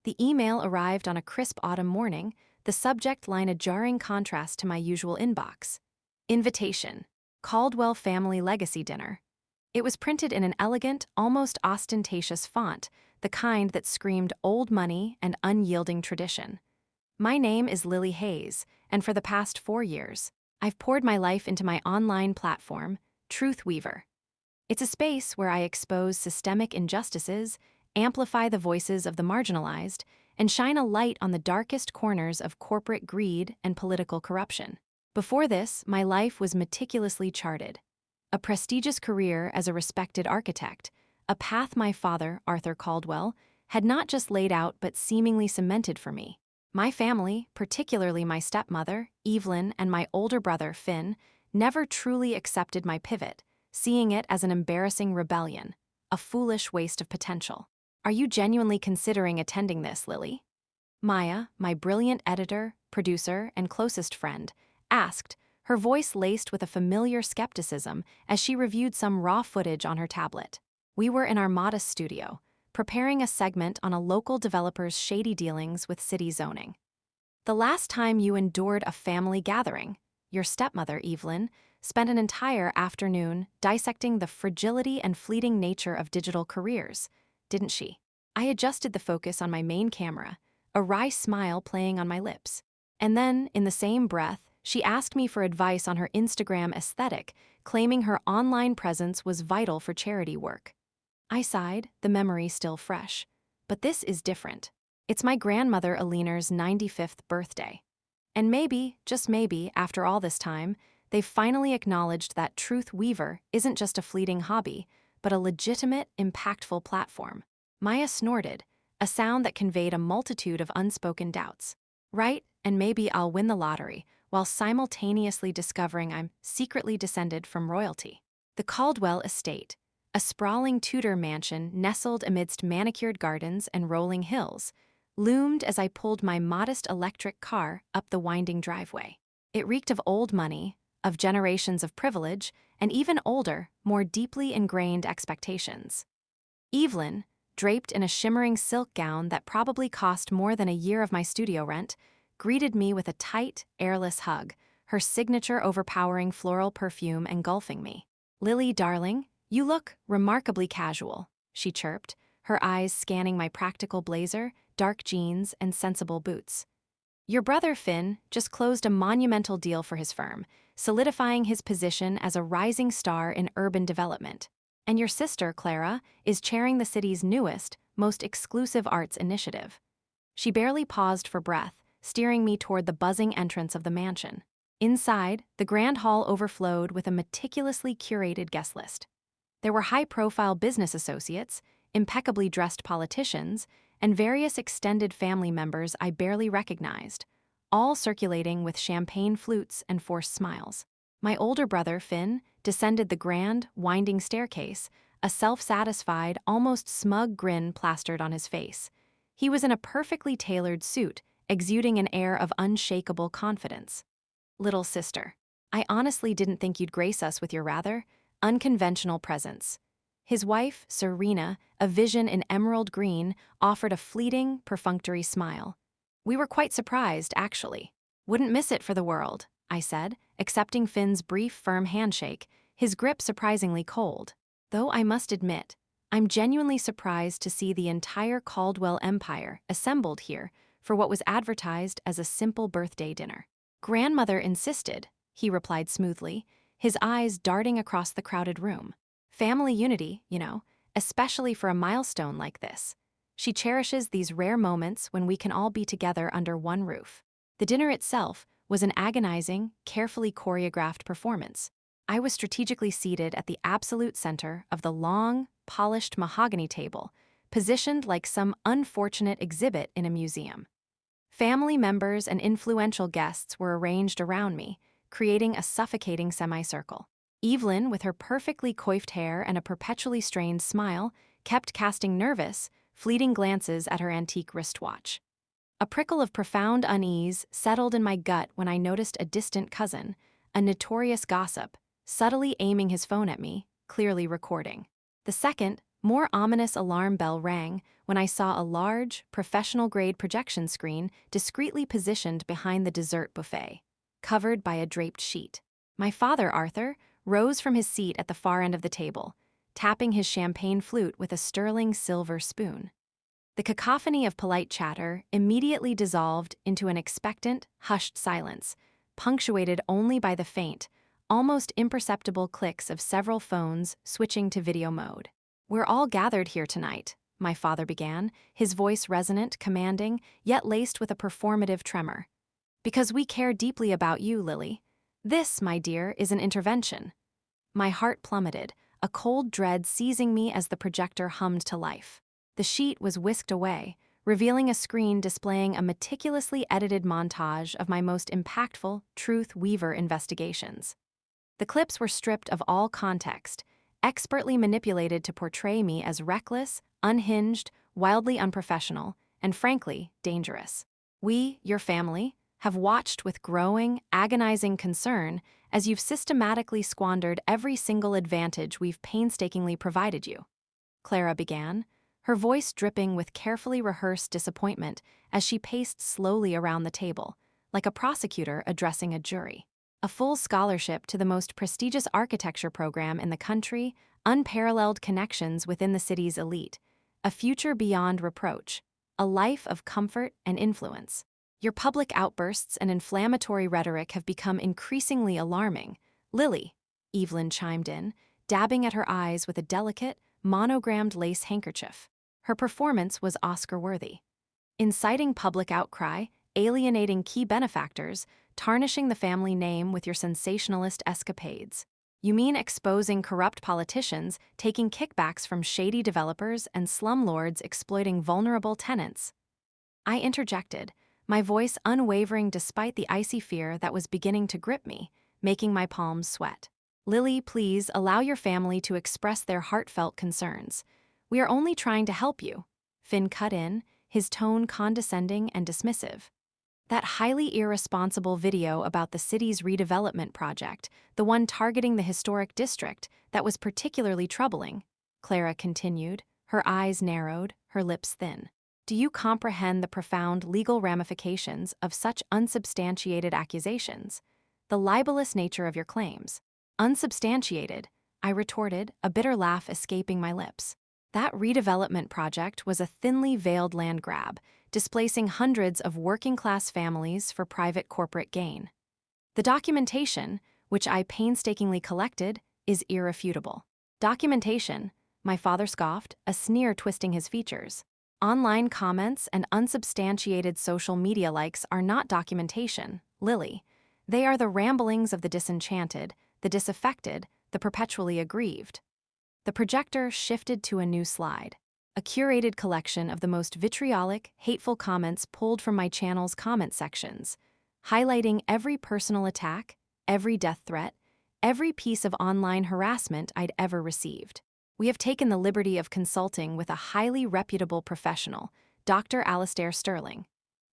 The email arrived on a crisp autumn morning, the subject line a jarring contrast to my usual inbox. Invitation. Caldwell Family Legacy Dinner. It was printed in an elegant, almost ostentatious font, the kind that screamed old money and unyielding tradition. My name is Lily Hayes, and for the past 4 years, I've poured my life into my online platform, Truth Weaver. It's a space where I expose systemic injustices, amplify the voices of the marginalized, and shine a light on the darkest corners of corporate greed and political corruption. Before this, my life was meticulously charted. A prestigious career as a respected architect, a path my father, Arthur Caldwell, had not just laid out but seemingly cemented for me. My family, particularly my stepmother, Evelyn, and my older brother, Finn, never truly accepted my pivot, seeing it as an embarrassing rebellion, a foolish waste of potential. Are you genuinely considering attending this, Lily? Maya, my brilliant editor, producer, and closest friend, asked, her voice laced with a familiar skepticism as she reviewed some raw footage on her tablet. We were in our modest studio, preparing a segment on a local developer's shady dealings with city zoning. The last time you endured a family gathering, your stepmother, Evelyn, spent an entire afternoon dissecting the fragility and fleeting nature of digital careers, didn't she? I adjusted the focus on my main camera, a wry smile playing on my lips. And then, in the same breath, she asked me for advice on her Instagram aesthetic, claiming her online presence was vital for charity work. I sighed, the memory still fresh. But this is different. It's my grandmother Aliner's 95th birthday. And maybe, just maybe, after all this time, they've finally acknowledged that Truth Weaver isn't just a fleeting hobby, but a legitimate, impactful platform. Maya snorted, a sound that conveyed a multitude of unspoken doubts. Right, and maybe I'll win the lottery, while simultaneously discovering I'm secretly descended from royalty. The Caldwell estate, a sprawling Tudor mansion nestled amidst manicured gardens and rolling hills, loomed as I pulled my modest electric car up the winding driveway. It reeked of old money, of generations of privilege, and even older, more deeply ingrained expectations. Evelyn, draped in a shimmering silk gown that probably cost more than a year of my studio rent, greeted me with a tight, airless hug, her signature overpowering floral perfume engulfing me. "Lily, darling, you look remarkably casual," she chirped, her eyes scanning my practical blazer, dark jeans, and sensible boots. "Your brother Finn just closed a monumental deal for his firm, solidifying his position as a rising star in urban development. And your sister, Clara, is chairing the city's newest, most exclusive arts initiative." She barely paused for breath, steering me toward the buzzing entrance of the mansion. Inside, the grand hall overflowed with a meticulously curated guest list. There were high-profile business associates, impeccably dressed politicians, and various extended family members I barely recognized, all circulating with champagne flutes and forced smiles. My older brother, Finn, descended the grand, winding staircase, a self-satisfied, almost smug grin plastered on his face. He was in a perfectly tailored suit, exuding an air of unshakable confidence. "Little sister, I honestly didn't think you'd grace us with your rather unconventional presence." His wife, Serena, a vision in emerald green, offered a fleeting, perfunctory smile. "We were quite surprised, actually. Wouldn't miss it for the world," I said, accepting Finn's brief, firm handshake, his grip surprisingly cold. Though I must admit, I'm genuinely surprised to see the entire Caldwell empire assembled here for what was advertised as a simple birthday dinner. "Grandmother insisted," he replied smoothly, his eyes darting across the crowded room. "Family unity, you know, especially for a milestone like this. She cherishes these rare moments when we can all be together under one roof." The dinner itself was an agonizing, carefully choreographed performance. I was strategically seated at the absolute center of the long, polished mahogany table, positioned like some unfortunate exhibit in a museum. Family members and influential guests were arranged around me, creating a suffocating semicircle. Evelyn, with her perfectly coiffed hair and a perpetually strained smile, kept casting nervous, fleeting glances at her antique wristwatch. A prickle of profound unease settled in my gut when I noticed a distant cousin, a notorious gossip, subtly aiming his phone at me, clearly recording. The second, More ominous alarm bell rang when I saw a large, professional-grade projection screen discreetly positioned behind the dessert buffet, covered by a draped sheet. My father, Arthur, rose from his seat at the far end of the table, tapping his champagne flute with a sterling silver spoon. The cacophony of polite chatter immediately dissolved into an expectant, hushed silence, punctuated only by the faint, almost imperceptible clicks of several phones switching to video mode. "We're all gathered here tonight," my father began, his voice resonant, commanding, yet laced with a performative tremor. "Because we care deeply about you, Lily. This, my dear, is an intervention." My heart plummeted, a cold dread seizing me as the projector hummed to life. The sheet was whisked away, revealing a screen displaying a meticulously edited montage of my most impactful Truth Weaver investigations. The clips were stripped of all context, expertly manipulated to portray me as reckless, unhinged, wildly unprofessional, and frankly, dangerous. We, your family, have watched with growing, agonizing concern as you've systematically squandered every single advantage we've painstakingly provided you," Clara began, her voice dripping with carefully rehearsed disappointment as she paced slowly around the table, like a prosecutor addressing a jury. "A full scholarship to the most prestigious architecture program in the country, unparalleled connections within the city's elite, a future beyond reproach, a life of comfort and influence. Your public outbursts and inflammatory rhetoric have become increasingly alarming, Lily," Evelyn chimed in, dabbing at her eyes with a delicate, monogrammed lace handkerchief. Her performance was Oscar-worthy. "Inciting public outcry, alienating key benefactors, tarnishing the family name with your sensationalist escapades. You mean exposing corrupt politicians, taking kickbacks from shady developers, and slumlords exploiting vulnerable tenants?" I interjected, my voice unwavering despite the icy fear that was beginning to grip me, making my palms sweat. "Lily, please allow your family to express their heartfelt concerns. We are only trying to help you," Finn cut in, his tone condescending and dismissive. "That highly irresponsible video about the city's redevelopment project, the one targeting the historic district, that was particularly troubling," Clara continued, her eyes narrowed, her lips thin. "Do you comprehend the profound legal ramifications of such unsubstantiated accusations? The libelous nature of your claims." "Unsubstantiated," I retorted, a bitter laugh escaping my lips. "That redevelopment project was a thinly veiled land grab, displacing hundreds of working-class families for private corporate gain. The documentation, which I painstakingly collected, is irrefutable." "Documentation?" my father scoffed, a sneer twisting his features. "Online comments and unsubstantiated social media likes are not documentation, Lily. They are the ramblings of the disenchanted, the disaffected, the perpetually aggrieved." The projector shifted to a new slide, a curated collection of the most vitriolic, hateful comments pulled from my channel's comment sections, highlighting every personal attack, every death threat, every piece of online harassment I'd ever received. "We have taken the liberty of consulting with a highly reputable professional, Dr. Alastair Sterling,"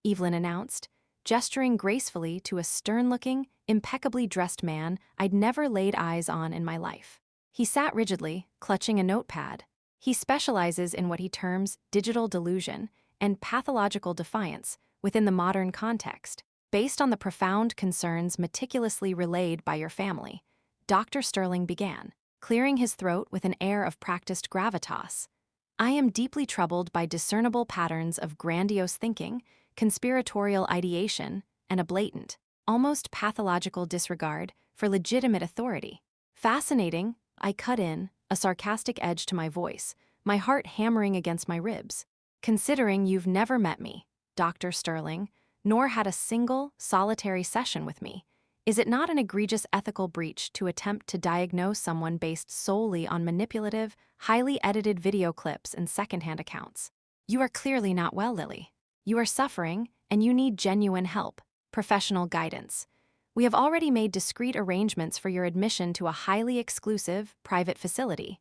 Evelyn announced, gesturing gracefully to a stern-looking, impeccably dressed man I'd never laid eyes on in my life. He sat rigidly, clutching a notepad. He specializes in what he terms digital delusion and pathological defiance within the modern context. "Based on the profound concerns meticulously relayed by your family," Dr. Sterling began, clearing his throat with an air of practiced gravitas, "I am deeply troubled by discernible patterns of grandiose thinking, conspiratorial ideation, and a blatant, almost pathological disregard for legitimate authority." "Fascinating," I cut in, a sarcastic edge to my voice, my heart hammering against my ribs. "Considering you've never met me, Dr. Sterling, nor had a single, solitary session with me, is it not an egregious ethical breach to attempt to diagnose someone based solely on manipulative, highly edited video clips and secondhand accounts? You are clearly not well, Lily. You are suffering, and you need genuine help, professional guidance. We have already made discreet arrangements for your admission to a highly exclusive, private facility."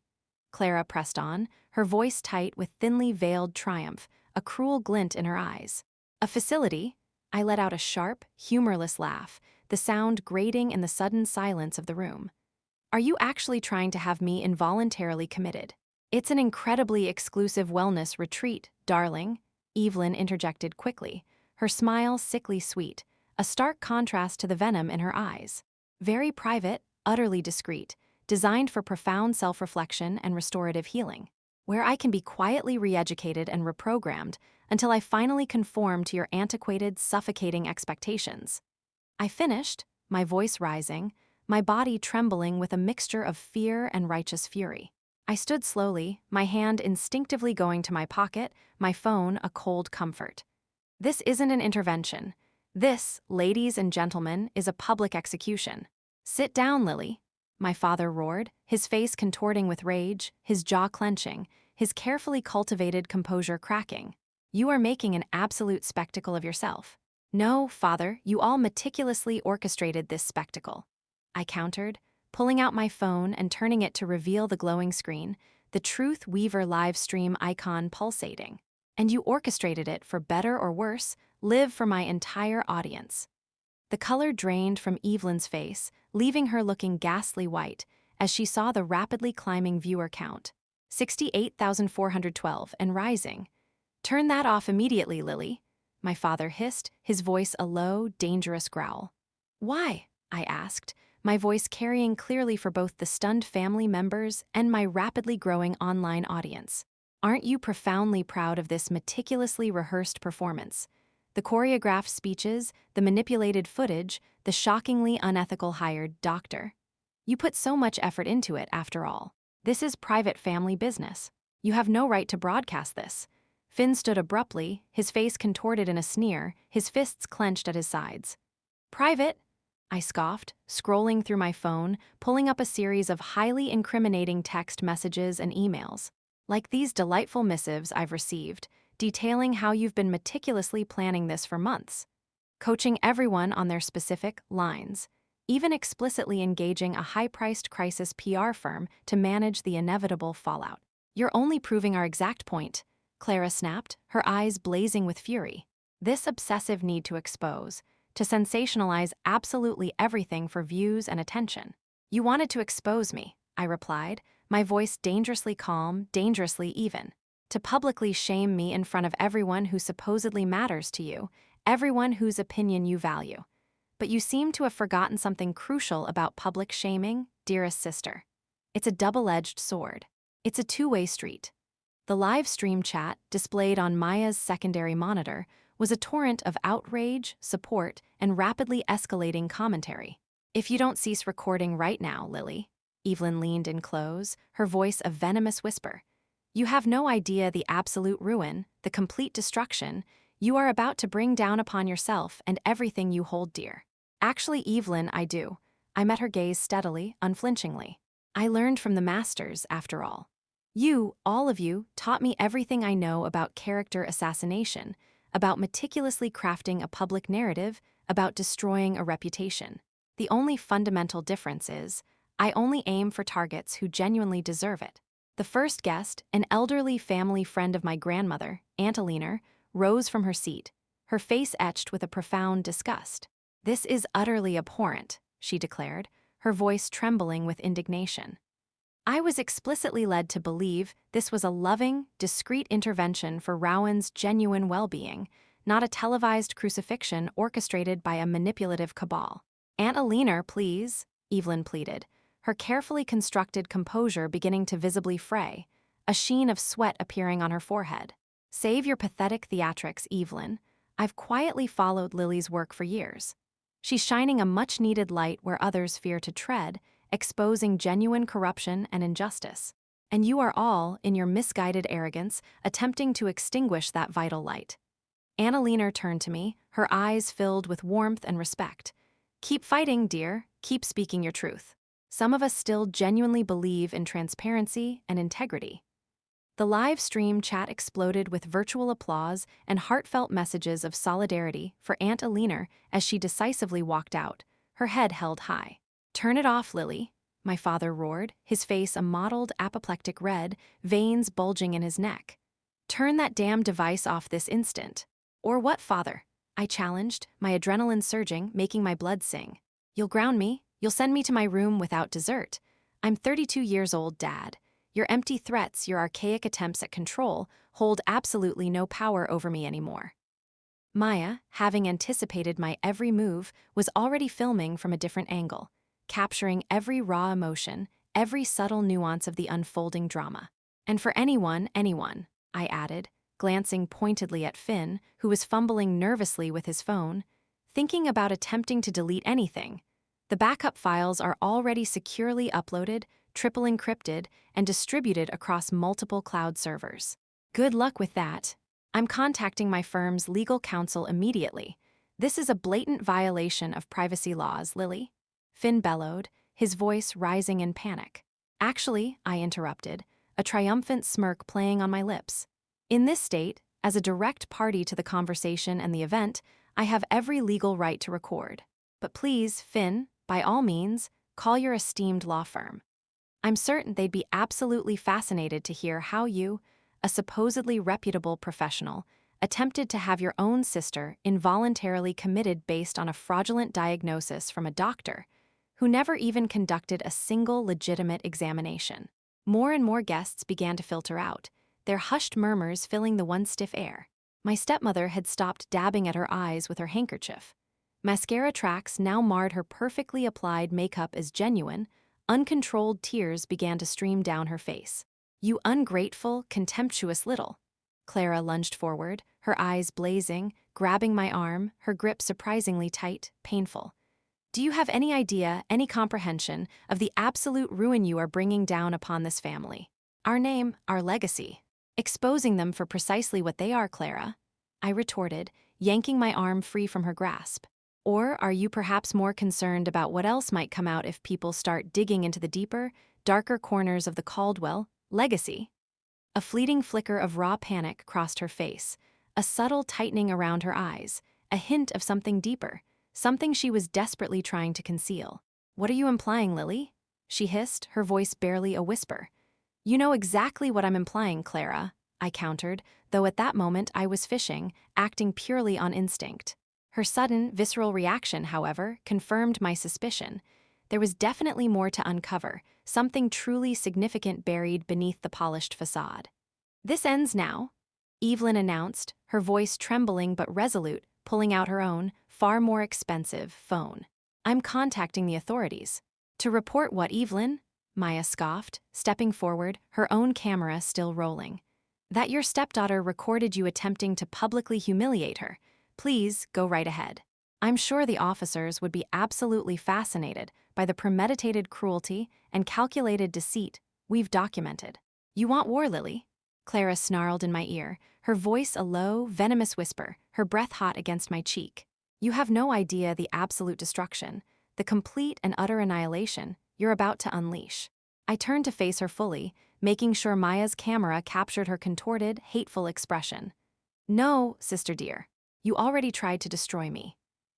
Clara pressed on, her voice tight with thinly veiled triumph, a cruel glint in her eyes. "A facility?" I let out a sharp, humorless laugh, the sound grating in the sudden silence of the room. "Are you actually trying to have me involuntarily committed?" It's an incredibly exclusive wellness retreat, darling, Evelyn interjected quickly, her smile sickly sweet, a stark contrast to the venom in her eyes. Very private, utterly discreet, designed for profound self-reflection and restorative healing, where I can be quietly re-educated and reprogrammed until I finally conform to your antiquated, suffocating expectations. I finished, my voice rising, my body trembling with a mixture of fear and righteous fury. I stood slowly, my hand instinctively going to my pocket, my phone a cold comfort. This isn't an intervention. This, ladies and gentlemen, is a public execution. Sit down, Lily, my father roared, his face contorting with rage, his jaw clenching, his carefully cultivated composure cracking. You are making an absolute spectacle of yourself. No, father, you all meticulously orchestrated this spectacle, I countered, pulling out my phone and turning it to reveal the glowing screen, the Truth Weaver live stream icon pulsating. And you orchestrated it for better or worse, live for my entire audience. The color drained from Evelyn's face, leaving her looking ghastly white as she saw the rapidly climbing viewer count. 68,412 and rising. Turn that off immediately, Lily, my father hissed, his voice a low, dangerous growl. Why? I asked, my voice carrying clearly for both the stunned family members and my rapidly growing online audience. Aren't you profoundly proud of this meticulously rehearsed performance? The choreographed speeches, the manipulated footage, the shockingly unethical hired doctor. You put so much effort into it, after all. This is private family business. You have no right to broadcast this. Finn stood abruptly, his face contorted in a sneer, his fists clenched at his sides. Private? I scoffed, scrolling through my phone, pulling up a series of highly incriminating text messages and emails. Like these delightful missives I've received, detailing how you've been meticulously planning this for months, coaching everyone on their specific lines, even explicitly engaging a high-priced crisis PR firm to manage the inevitable fallout. You're only proving our exact point, Clara snapped, her eyes blazing with fury. This obsessive need to expose, to sensationalize absolutely everything for views and attention. You wanted to expose me, I replied, my voice dangerously calm, dangerously even. To publicly shame me in front of everyone who supposedly matters to you, everyone whose opinion you value. But you seem to have forgotten something crucial about public shaming, dearest sister. It's a double-edged sword. It's a two-way street. The live stream chat, displayed on Maya's secondary monitor, was a torrent of outrage, support, and rapidly escalating commentary. If you don't cease recording right now, Lily, Evelyn leaned in close, her voice a venomous whisper. You have no idea the absolute ruin, the complete destruction, you are about to bring down upon yourself and everything you hold dear. Actually, Evelyn, I do. I met her gaze steadily, unflinchingly. I learned from the masters, after all. You, all of you, taught me everything I know about character assassination, about meticulously crafting a public narrative, about destroying a reputation. The only fundamental difference is, I only aim for targets who genuinely deserve it. The first guest, an elderly family friend of my grandmother, Aunt Alina, rose from her seat, her face etched with a profound disgust. This is utterly abhorrent, she declared, her voice trembling with indignation. I was explicitly led to believe this was a loving, discreet intervention for Rowan's genuine well-being, not a televised crucifixion orchestrated by a manipulative cabal. Aunt Alina, please, Evelyn pleaded, her carefully constructed composure beginning to visibly fray, a sheen of sweat appearing on her forehead. Save your pathetic theatrics, Evelyn. I've quietly followed Lily's work for years. She's shining a much-needed light where others fear to tread, exposing genuine corruption and injustice. And you are all, in your misguided arrogance, attempting to extinguish that vital light. Annalena turned to me, her eyes filled with warmth and respect. Keep fighting, dear. Keep speaking your truth. Some of us still genuinely believe in transparency and integrity. The live stream chat exploded with virtual applause and heartfelt messages of solidarity for Aunt Alina as she decisively walked out, her head held high. Turn it off, Lily, my father roared, his face a mottled apoplectic red, veins bulging in his neck. Turn that damn device off this instant. Or what, father? I challenged, my adrenaline surging, making my blood sing. You'll ground me? You'll send me to my room without dessert? I'm 32 years old, Dad. Your empty threats, your archaic attempts at control, hold absolutely no power over me anymore. Maya, having anticipated my every move, was already filming from a different angle, capturing every raw emotion, every subtle nuance of the unfolding drama. And for anyone, I added, glancing pointedly at Finn, who was fumbling nervously with his phone, thinking about attempting to delete anything. The backup files are already securely uploaded, triple encrypted, and distributed across multiple cloud servers. Good luck with that. I'm contacting my firm's legal counsel immediately. This is a blatant violation of privacy laws, Lily. Finn bellowed, his voice rising in panic. Actually, I interrupted, a triumphant smirk playing on my lips. In this state, as a direct party to the conversation and the event, I have every legal right to record. But please, Finn, by all means, call your esteemed law firm. I'm certain they'd be absolutely fascinated to hear how you, a supposedly reputable professional, attempted to have your own sister involuntarily committed based on a fraudulent diagnosis from a doctor who never even conducted a single legitimate examination. More and more guests began to filter out, their hushed murmurs filling the one stiff air. My stepmother had stopped dabbing at her eyes with her handkerchief. Mascara tracks now marred her perfectly applied makeup as genuine. Uncontrolled tears began to stream down her face. You ungrateful, contemptuous little. Clara lunged forward, her eyes blazing, grabbing my arm, her grip surprisingly tight, painful. Do you have any idea, any comprehension, of the absolute ruin you are bringing down upon this family? Our name, our legacy. Exposing them for precisely what they are, Clara, I retorted, yanking my arm free from her grasp. Or are you perhaps more concerned about what else might come out if people start digging into the deeper, darker corners of the Caldwell legacy? A fleeting flicker of raw panic crossed her face, a subtle tightening around her eyes, a hint of something deeper, something she was desperately trying to conceal. What are you implying, Lily? She hissed, her voice barely a whisper. You know exactly what I'm implying, Clara, I countered, though at that moment I was fishing, acting purely on instinct. Her sudden, visceral reaction, however, confirmed my suspicion. There was definitely more to uncover, something truly significant buried beneath the polished facade. This ends now, Evelyn announced, her voice trembling but resolute, pulling out her own, far more expensive, phone. I'm contacting the authorities. To report what, Evelyn? Maya scoffed, stepping forward, her own camera still rolling. That your stepdaughter recorded you attempting to publicly humiliate her. Please, go right ahead. I'm sure the officers would be absolutely fascinated by the premeditated cruelty and calculated deceit we've documented. You want war, Lily? Clara snarled in my ear, her voice a low, venomous whisper, her breath hot against my cheek. You have no idea the absolute destruction, the complete and utter annihilation you're about to unleash. I turned to face her fully, making sure Maya's camera captured her contorted, hateful expression. No, sister dear. You already tried to destroy me.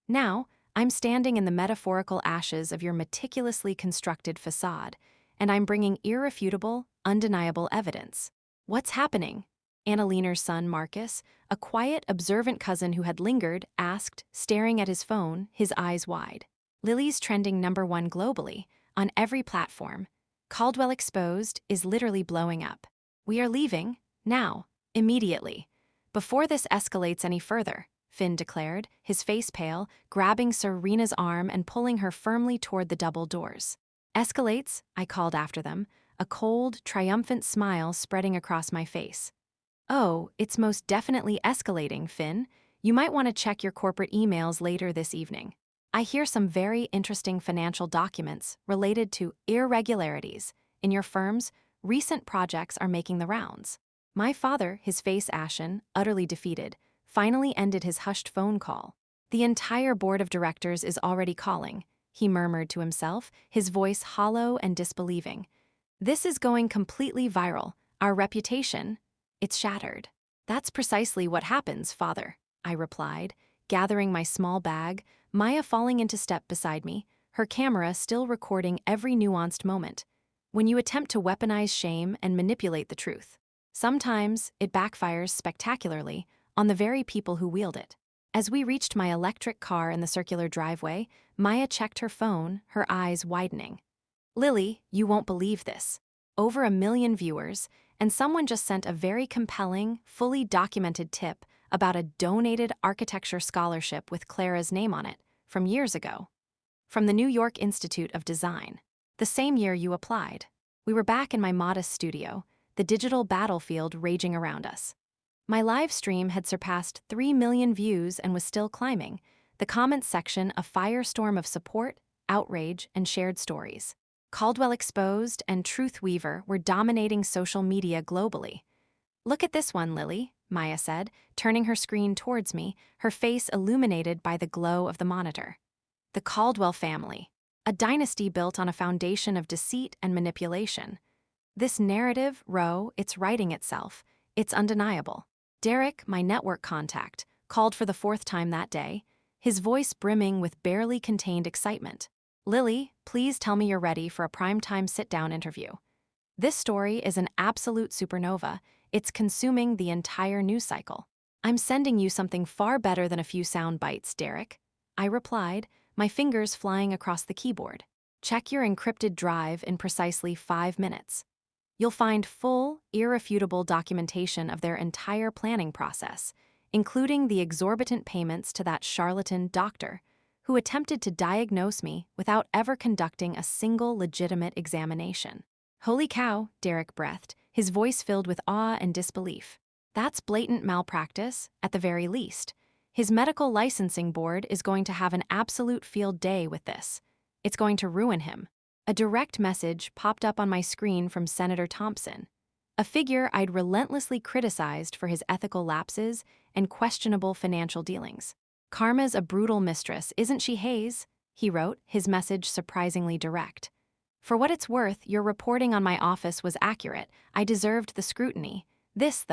Now, I'm standing in the metaphorical ashes of your meticulously constructed facade, and I'm bringing irrefutable, undeniable evidence. What's happening? Annalener's son, Marcus, a quiet, observant cousin who had lingered, asked, staring at his phone, his eyes wide. Lily's trending #1 globally, on every platform. Caldwell Exposed is literally blowing up. We are leaving, now, immediately. Before this escalates any further, Finn declared, his face pale, grabbing Serena's arm and pulling her firmly toward the double doors. Escalates, I called after them, a cold, triumphant smile spreading across my face. Oh, it's most definitely escalating, Finn. You might want to check your corporate emails later this evening. I hear some very interesting financial documents related to irregularities in your firm's recent projects are making the rounds. My father, his face ashen, utterly defeated, finally ended his hushed phone call. The entire board of directors is already calling, he murmured to himself, his voice hollow and disbelieving. This is going completely viral. Our reputation, it's shattered. That's precisely what happens, father, I replied, gathering my small bag, Maya falling into step beside me, her camera still recording every nuanced moment. When you attempt to weaponize shame and manipulate the truth, sometimes it backfires spectacularly on the very people who wield it. As we reached my electric car in the circular driveway, Maya checked her phone, her eyes widening. Lily, you won't believe this. over 1 million viewers, and someone just sent a very compelling, fully documented tip about a donated architecture scholarship with Clara's name on it from years ago. From the New York Institute of Design. The same year you applied. We were back in my modest studio, the digital battlefield raging around us. My live stream had surpassed 3 million views and was still climbing, the comments section a firestorm of support, outrage, and shared stories. Caldwell Exposed and Truth Weaver were dominating social media globally. "Look at this one, Lily," Maya said, turning her screen towards me, her face illuminated by the glow of the monitor. The Caldwell family, a dynasty built on a foundation of deceit and manipulation. This narrative, it's writing itself. It's undeniable. Derek, my network contact, called for the 4th time that day, his voice brimming with barely contained excitement. "Lily, please tell me you're ready for a primetime sit-down interview. This story is an absolute supernova. It's consuming the entire news cycle. I'm sending you something far better than a few sound bites, Derek," I replied, my fingers flying across the keyboard. "Check your encrypted drive in precisely 5 minutes. You'll find full, irrefutable documentation of their entire planning process, including the exorbitant payments to that charlatan doctor who attempted to diagnose me without ever conducting a single legitimate examination." "Holy cow," Derek breathed, his voice filled with awe and disbelief. "That's blatant malpractice, at the very least. His medical licensing board is going to have an absolute field day with this. It's going to ruin him." A direct message popped up on my screen from Senator Thompson, a figure I'd relentlessly criticized for his ethical lapses and questionable financial dealings. "Karma's a brutal mistress, isn't she, Hayes?" he wrote, his message surprisingly direct. "For what it's worth, your reporting on my office was accurate. I deserved the scrutiny. This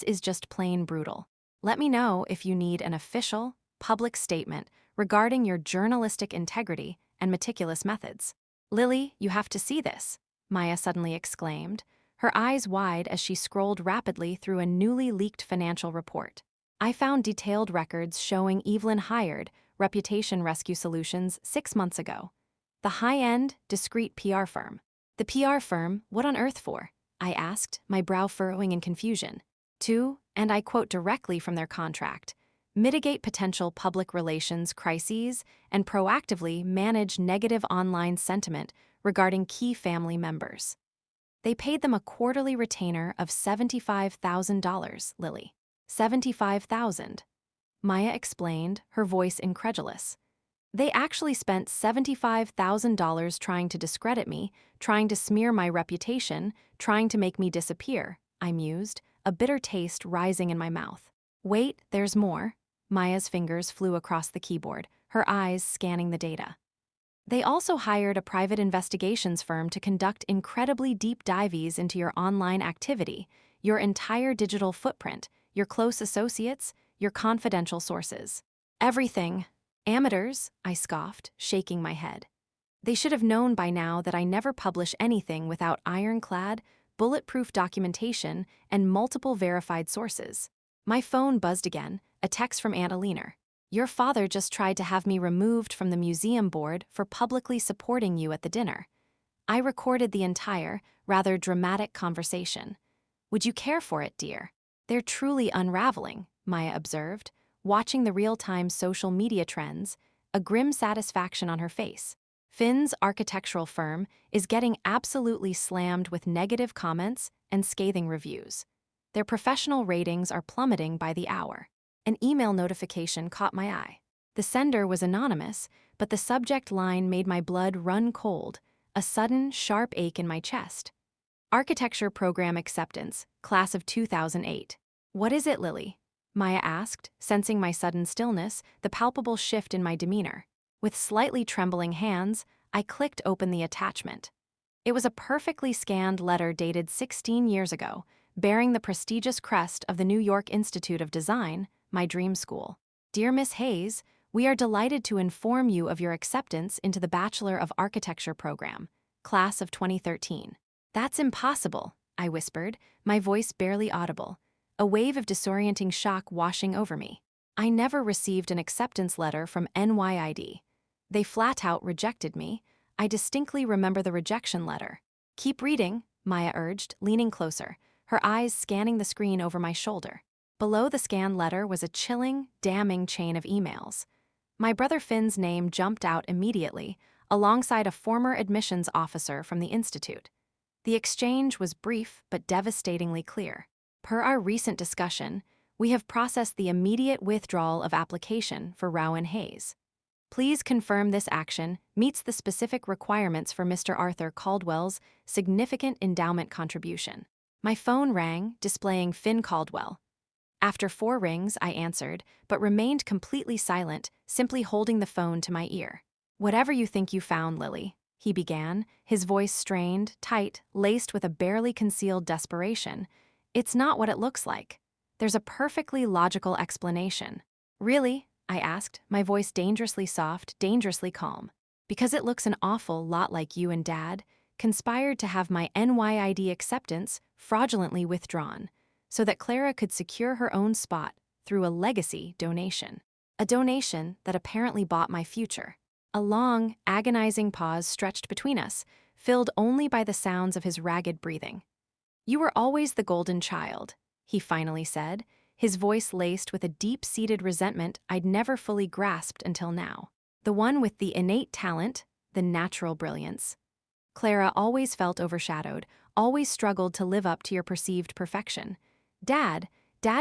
is just plain brutal. Let me know if you need an official, public statement regarding your journalistic integrity and meticulous methods." "Lily, you have to see this," Maya suddenly exclaimed, her eyes wide as she scrolled rapidly through a newly leaked financial report. I found detailed records showing Evelyn hired Reputation Rescue Solutions 6 months ago. The high-end, discreet PR firm. "The PR firm, what on earth for?" I asked, my brow furrowing in confusion. "To," and I quote directly from their contract, "mitigate potential public relations crises and proactively manage negative online sentiment regarding key family members." They paid them a quarterly retainer of $75,000, Lily. $75,000. Maya explained, her voice incredulous. "They actually spent $75,000 trying to discredit me, trying to smear my reputation, trying to make me disappear," I mused, a bitter taste rising in my mouth. "Wait, there's more." Maya's fingers flew across the keyboard, her eyes scanning the data. "They also hired a private investigations firm to conduct incredibly deep dives into your online activity, your entire digital footprint, your close associates, your confidential sources. Everything. Amateurs," I scoffed, shaking my head. "They should have known by now that I never publish anything without ironclad, bulletproof documentation and multiple verified sources." My phone buzzed again, a text from Aunt Alina. "Your father just tried to have me removed from the museum board for publicly supporting you at the dinner." I recorded the entire, rather dramatic conversation. "Would you care for it, dear?" "They're truly unraveling," Maya observed, watching the real-time social media trends, a grim satisfaction on her face. "Finn's architectural firm is getting absolutely slammed with negative comments and scathing reviews. Their professional ratings are plummeting by the hour." An email notification caught my eye. The sender was anonymous, but the subject line made my blood run cold, a sudden, sharp ache in my chest. "Architecture Program Acceptance, Class of 2008. "What is it, Lily?" Maya asked, sensing my sudden stillness, the palpable shift in my demeanor. With slightly trembling hands, I clicked open the attachment. It was a perfectly scanned letter dated 16 years ago, bearing the prestigious crest of the New York Institute of Design, my dream school. "Dear Miss Hayes, we are delighted to inform you of your acceptance into the Bachelor of Architecture program, Class of 2013. "That's impossible," I whispered, my voice barely audible, a wave of disorienting shock washing over me. "I never received an acceptance letter from NYID. They flat out rejected me. I distinctly remember the rejection letter. Keep reading, Maya urged, leaning closer, her eyes scanning the screen over my shoulder. Below the scanned letter was a chilling, damning chain of emails. My brother Finn's name jumped out immediately, alongside a former admissions officer from the institute. The exchange was brief but devastatingly clear. Per our recent discussion, we have processed the immediate withdrawal of application for Rowan Hayes. Please confirm this action meets the specific requirements for Mr. Arthur Caldwell's significant endowment contribution. My phone rang, displaying Finn Caldwell. After 4 rings, I answered, but remained completely silent, simply holding the phone to my ear. "Whatever you think you found, Lily," he began, his voice strained, tight, laced with a barely concealed desperation. "It's not what it looks like. There's a perfectly logical explanation." "Really?" I asked, my voice dangerously soft, dangerously calm. "Because it looks an awful lot like you and Dad conspired to have my NYID acceptance fraudulently withdrawn, so that Clara could secure her own spot through a legacy donation. A donation that apparently bought my future." A long, agonizing pause stretched between us, filled only by the sounds of his ragged breathing. "You were always the golden child," he finally said, his voice laced with a deep-seated resentment I'd never fully grasped until now. "The one with the innate talent, the natural brilliance. Clara always felt overshadowed, always struggled to live up to your perceived perfection. Dad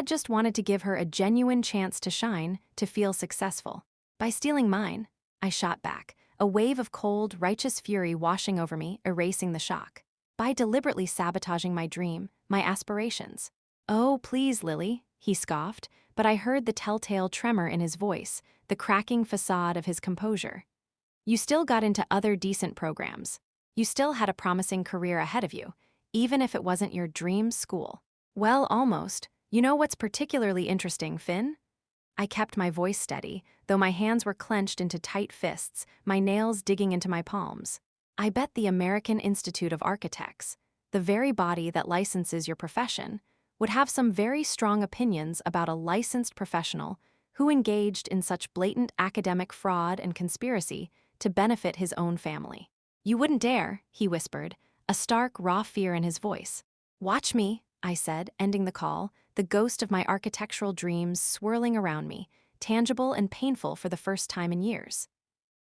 just wanted to give her a genuine chance to shine, to feel successful. By stealing mine," I shot back, a wave of cold, righteous fury washing over me, erasing the shock. "By deliberately sabotaging my dream, my aspirations." "Oh, please, Lily," he scoffed, but I heard the telltale tremor in his voice, the cracking facade of his composure. "You still got into other decent programs. You still had a promising career ahead of you, even if it wasn't your dream school." "Well, almost. You know what's particularly interesting, Finn?" I kept my voice steady, though my hands were clenched into tight fists, my nails digging into my palms. "I bet the American Institute of Architects, the very body that licenses your profession, would have some very strong opinions about a licensed professional who engaged in such blatant academic fraud and conspiracy to benefit his own family." "You wouldn't dare," he whispered, a stark, raw fear in his voice. "Watch me," I said, ending the call, the ghost of my architectural dreams swirling around me, tangible and painful for the first time in years.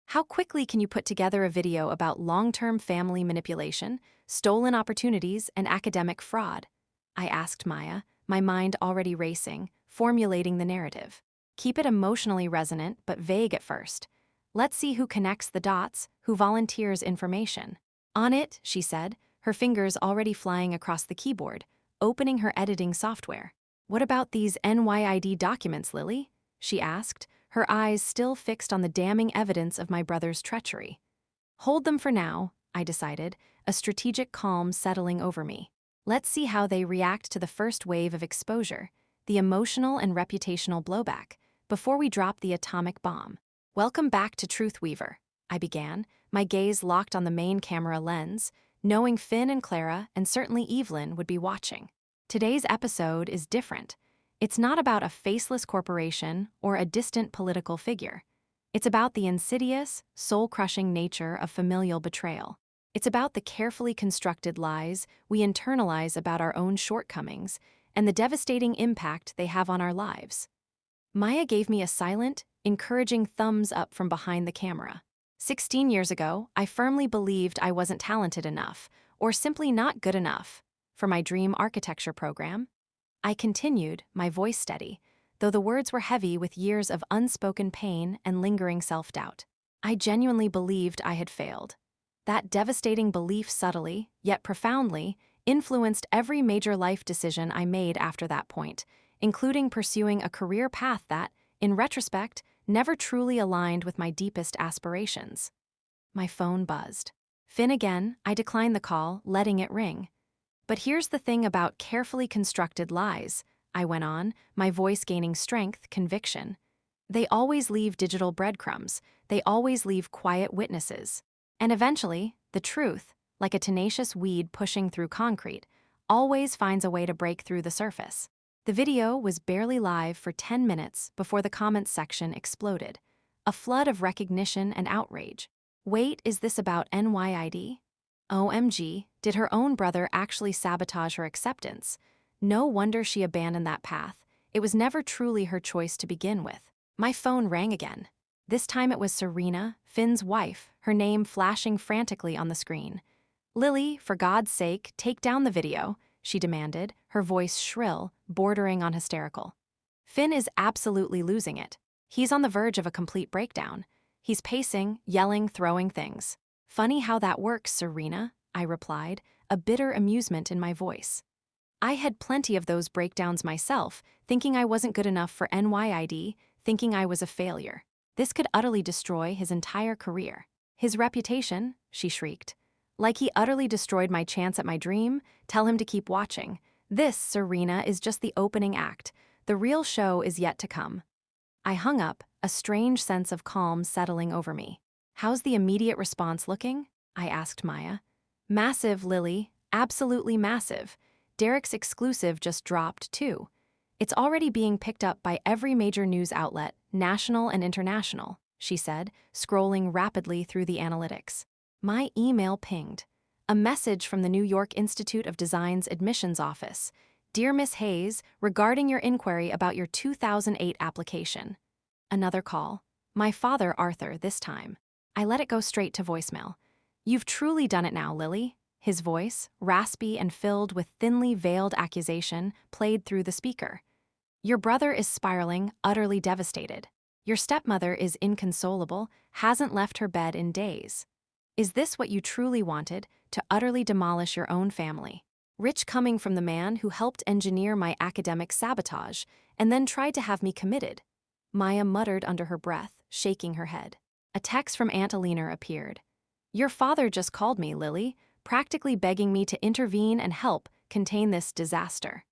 "How quickly can you put together a video about long-term family manipulation, stolen opportunities, and academic fraud?" I asked Maya, my mind already racing, formulating the narrative. "Keep it emotionally resonant but vague at first. Let's see who connects the dots, who volunteers information." "On it," she said, her fingers already flying across the keyboard, opening her editing software. "What about these NYID documents, Lily?" she asked, her eyes still fixed on the damning evidence of my brother's treachery. "Hold them for now," I decided, a strategic calm settling over me. "Let's see how they react to the first wave of exposure, the emotional and reputational blowback, before we drop the atomic bomb." "Welcome back to Truth Weaver," I began, my gaze locked on the main camera lens, knowing Finn and Clara and certainly Evelyn would be watching. Today's episode is different. It's not about a faceless corporation or a distant political figure. It's about the insidious, soul-crushing nature of familial betrayal. It's about the carefully constructed lies we internalize about our own shortcomings and the devastating impact they have on our lives. Maya gave me a silent, encouraging thumbs up from behind the camera. 16 years ago, I firmly believed I wasn't talented enough, or simply not good enough, for my dream architecture program. I continued, my voice steady, though the words were heavy with years of unspoken pain and lingering self-doubt. I genuinely believed I had failed. That devastating belief subtly, yet profoundly, influenced every major life decision I made after that point, including pursuing a career path that, in retrospect, never truly aligned with my deepest aspirations. My phone buzzed. Finn again, I declined the call, letting it ring. "But here's the thing about carefully constructed lies," I went on, my voice gaining strength, conviction. "They always leave digital breadcrumbs. They always leave quiet witnesses. And eventually, the truth, like a tenacious weed pushing through concrete, always finds a way to break through the surface." The video was barely live for 10 minutes before the comments section exploded, a flood of recognition and outrage. "Wait, is this about NYID? OMG, did her own brother actually sabotage her acceptance? No wonder she abandoned that path. It was never truly her choice to begin with. My phone rang again. This time it was Serena, Finn's wife, her name flashing frantically on the screen. "Lily, for God's sake, take down the video," she demanded, her voice shrill, bordering on hysterical. "Finn is absolutely losing it. He's on the verge of a complete breakdown. He's pacing, yelling, throwing things." "Funny how that works, Serena," I replied, a bitter amusement in my voice. I had plenty of those breakdowns myself, thinking I wasn't good enough for NYID, thinking I was a failure. This could utterly destroy his entire career. "His reputation," she shrieked. "Like he utterly destroyed my chance at my dream? Tell him to keep watching. This, Serena, is just the opening act. The real show is yet to come." I hung up, a strange sense of calm settling over me. "How's the immediate response looking?" I asked Maya. "Massive, Lily. Absolutely massive. Derek's exclusive just dropped, too. It's already being picked up by every major news outlet, national and international," she said, scrolling rapidly through the analytics. My email pinged. A message from the New York Institute of Design's admissions office. "Dear Miss Hayes, regarding your inquiry about your 2008 application." Another call. My father, Arthur, this time. I let it go straight to voicemail. "You've truly done it now, Lily." His voice, raspy and filled with thinly veiled accusation, played through the speaker. "Your brother is spiraling, utterly devastated. Your stepmother is inconsolable, hasn't left her bed in days. Is this what you truly wanted, to utterly demolish your own family? Rich coming from the man who helped engineer my academic sabotage, and then tried to have me committed." Maya muttered under her breath, shaking her head. A text from Aunt Alina appeared. "Your father just called me, Lily, practically begging me to intervene and help contain this disaster."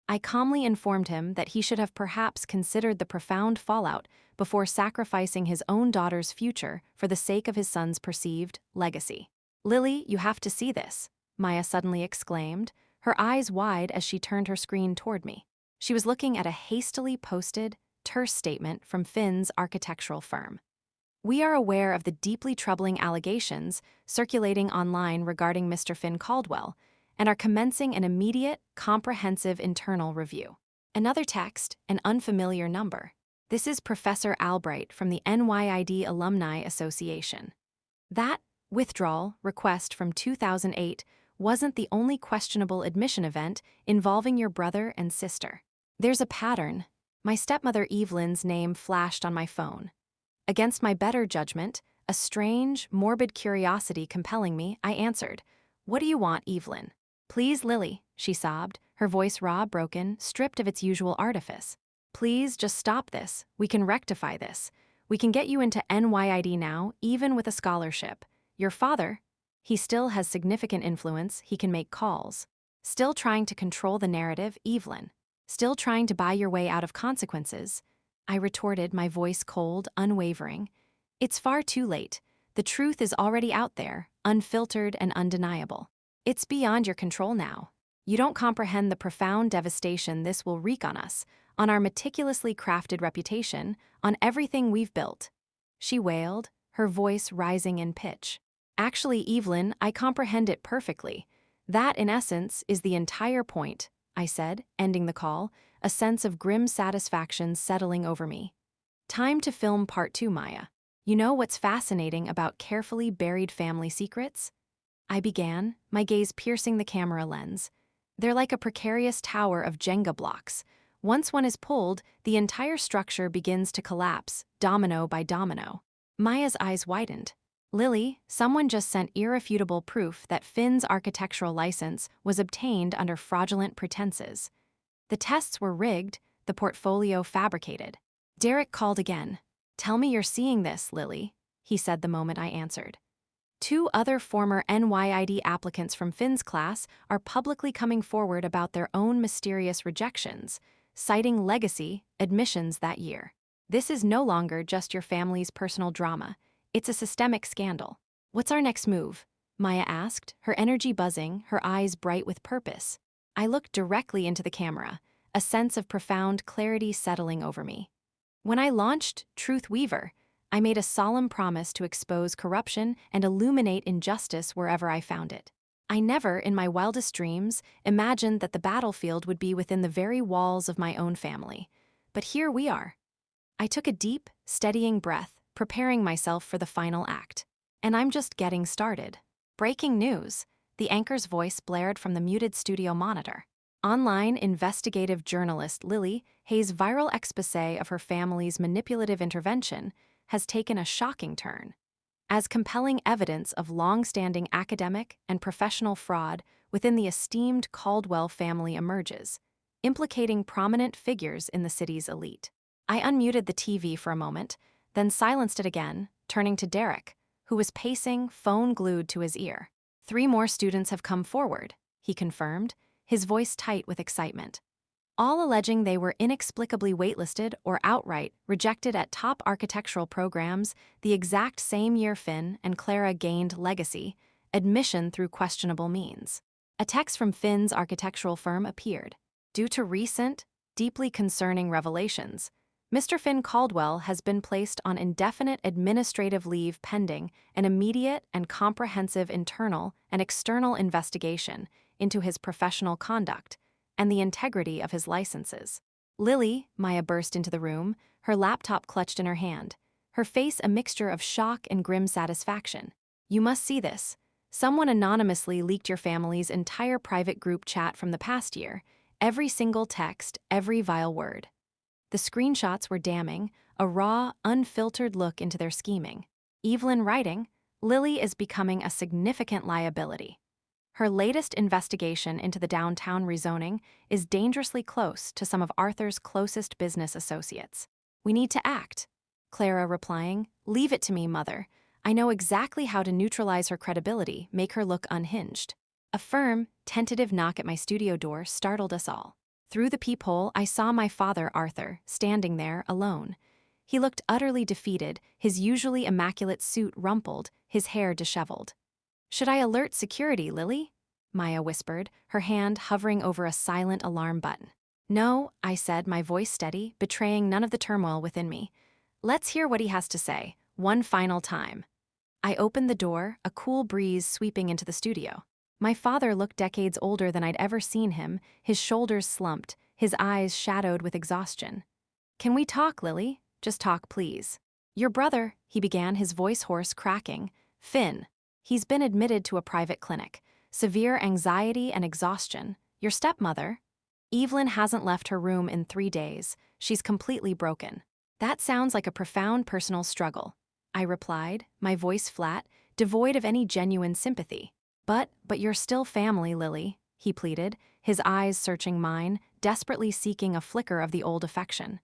I calmly informed him that he should have perhaps considered the profound fallout before sacrificing his own daughter's future for the sake of his son's perceived legacy. "Lily, you have to see this," Maya suddenly exclaimed, her eyes wide as she turned her screen toward me. She was looking at a hastily posted, terse statement from Finn's architectural firm. "We are aware of the deeply troubling allegations circulating online regarding Mr. Finn Caldwell and are commencing an immediate, comprehensive internal review." Another text, an unfamiliar number. "This is Professor Albright from the NYID Alumni Association." That withdrawal request from 2008 wasn't the only questionable admission event involving your brother and sister. "There's a pattern." My stepmother Evelyn's name flashed on my phone. Against my better judgment, a strange, morbid curiosity compelling me, I answered, "What do you want, Evelyn?" "Please, Lily," she sobbed, her voice raw, broken, stripped of its usual artifice. "Please, just stop this. We can rectify this. We can get you into NYID now, even with a scholarship. Your father, he still has significant influence, he can make calls. Still trying to control the narrative, Evelyn. Still trying to buy your way out of consequences." I retorted, my voice cold, unwavering. "It's far too late. The truth is already out there, unfiltered and undeniable. It's beyond your control now. You don't comprehend the profound devastation this will wreak on us, on our meticulously crafted reputation, on everything we've built." She wailed, her voice rising in pitch. "Actually, Evelyn, I comprehend it perfectly. That, in essence, is the entire point," I said, ending the call, a sense of grim satisfaction settling over me. "Time to film part 2, Maya. You know what's fascinating about carefully buried family secrets?" I began, my gaze piercing the camera lens. "They're like a precarious tower of Jenga blocks. Once one is pulled, the entire structure begins to collapse, domino by domino." Maya's eyes widened. "Lily, someone just sent irrefutable proof that Finn's architectural license was obtained under fraudulent pretenses. The tests were rigged, the portfolio fabricated." Derek called again. "Tell me you're seeing this, Lily," he said the moment I answered. "2 other former NYID applicants from Finn's class are publicly coming forward about their own mysterious rejections, citing legacy admissions that year. This is no longer just your family's personal drama. It's a systemic scandal." "What's our next move?" Maya asked, her energy buzzing, her eyes bright with purpose. I looked directly into the camera, a sense of profound clarity settling over me. "When I launched Truth Weaver, I made a solemn promise to expose corruption and illuminate injustice wherever I found it. I never, in my wildest dreams, imagined that the battlefield would be within the very walls of my own family. But here we are. I took a deep, steadying breath, preparing myself for the final act. And I'm just getting started. Breaking news. The anchor's voice blared from the muted studio monitor. Online investigative journalist Lily Hayes' viral exposé of her family's manipulative intervention has taken a shocking turn. As compelling evidence of long-standing academic and professional fraud within the esteemed Caldwell family emerges, implicating prominent figures in the city's elite. I unmuted the TV for a moment, then silenced it again, turning to Derek, who was pacing, phone glued to his ear. 3 more students have come forward, he confirmed, his voice tight with excitement, all alleging they were inexplicably waitlisted or outright rejected at top architectural programs the exact same year Finn and Clara gained legacy, admission through questionable means. A text from Finn's architectural firm appeared. Due to recent, deeply concerning revelations, Mr. Finn Caldwell has been placed on indefinite administrative leave pending an immediate and comprehensive internal and external investigation into his professional conduct and the integrity of his licenses. Lily, Maya burst into the room, her laptop clutched in her hand, her face a mixture of shock and grim satisfaction. You must see this. Someone anonymously leaked your family's entire private group chat from the past year, every single text, every vile word. The screenshots were damning, a raw, unfiltered look into their scheming. Evelyn writing, Lily is becoming a significant liability. Her latest investigation into the downtown rezoning is dangerously close to some of Arthur's closest business associates. We need to act. Clara replying, leave it to me, mother. I know exactly how to neutralize her credibility, make her look unhinged. A firm, tentative knock at my studio door startled us all. Through the peephole, I saw my father, Arthur, standing there, alone. He looked utterly defeated, his usually immaculate suit rumpled, his hair disheveled. Should I alert security, Lily? Maya whispered, her hand hovering over a silent alarm button. No, I said, my voice steady, betraying none of the turmoil within me. Let's hear what he has to say, one final time. I opened the door, a cool breeze sweeping into the studio. My father looked decades older than I'd ever seen him, his shoulders slumped, his eyes shadowed with exhaustion. Can we talk, Lily? Just talk, please. Your brother, he began, his voice hoarse, cracking. Finn. He's been admitted to a private clinic. Severe anxiety and exhaustion. Your stepmother? Evelyn hasn't left her room in 3 days. She's completely broken. That sounds like a profound personal struggle, I replied, my voice flat, devoid of any genuine sympathy. But you're still family, Lily, he pleaded, his eyes searching mine, desperately seeking a flicker of the old affection.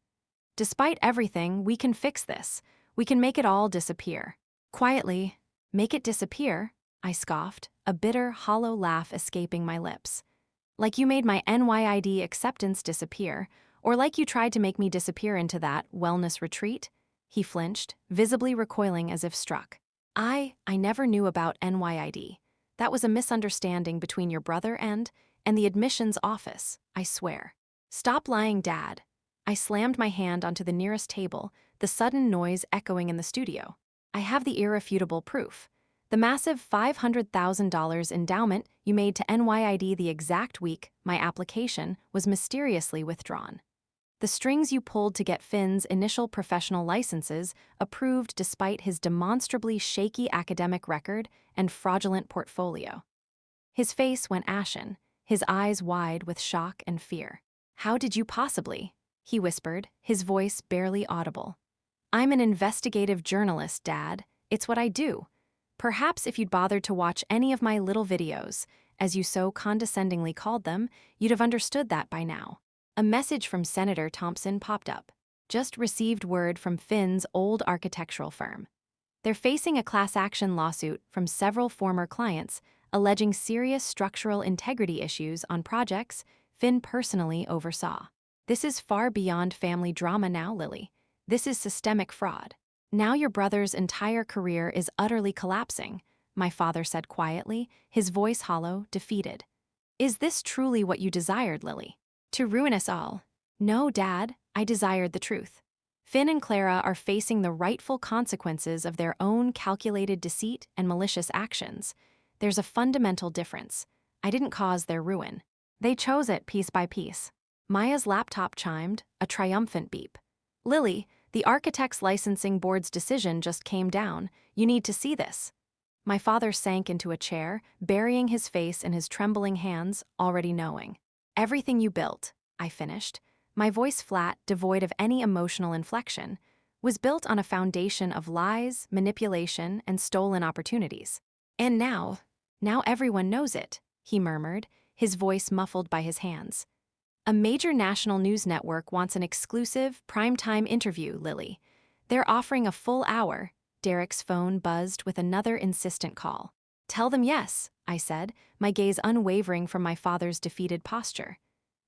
Despite everything, we can fix this. We can make it all disappear. Quietly. Make it disappear? I scoffed, a bitter, hollow laugh escaping my lips. Like you made my NYID acceptance disappear, or like you tried to make me disappear into that wellness retreat? He flinched, visibly recoiling as if struck. I never knew about NYID. That was a misunderstanding between your brother and the admissions office, I swear. Stop lying, Dad. I slammed my hand onto the nearest table, the sudden noise echoing in the studio. I have the irrefutable proof. The massive $500,000 endowment you made to NYID the exact week my application was mysteriously withdrawn. The strings you pulled to get Finn's initial professional licenses approved despite his demonstrably shaky academic record and fraudulent portfolio. His face went ashen, his eyes wide with shock and fear. How did you possibly? He whispered, his voice barely audible. I'm an investigative journalist, Dad. It's what I do. Perhaps if you'd bothered to watch any of my little videos, as you so condescendingly called them, you'd have understood that by now. A message from Senator Thompson popped up. Just received word from Finn's old architectural firm. They're facing a class action lawsuit from several former clients alleging serious structural integrity issues on projects Finn personally oversaw. This is far beyond family drama now, Lily. This is systemic fraud. Now your brother's entire career is utterly collapsing, my father said quietly, his voice hollow, defeated. Is this truly what you desired, Lily? To ruin us all? No, Dad, I desired the truth. Finn and Clara are facing the rightful consequences of their own calculated deceit and malicious actions. There's a fundamental difference. I didn't cause their ruin. They chose it piece by piece. Maya's laptop chimed, a triumphant beep. Lily, the architect's licensing board's decision just came down. You need to see this. My father sank into a chair, burying his face in his trembling hands, already knowing. Everything you built, I finished, my voice flat, devoid of any emotional inflection, was built on a foundation of lies, manipulation, and stolen opportunities. And now everyone knows it, he murmured, his voice muffled by his hands. A major national news network wants an exclusive, primetime interview, Lily. They're offering a full hour. Derek's phone buzzed with another insistent call. Tell them yes, I said, my gaze unwavering from my father's defeated posture.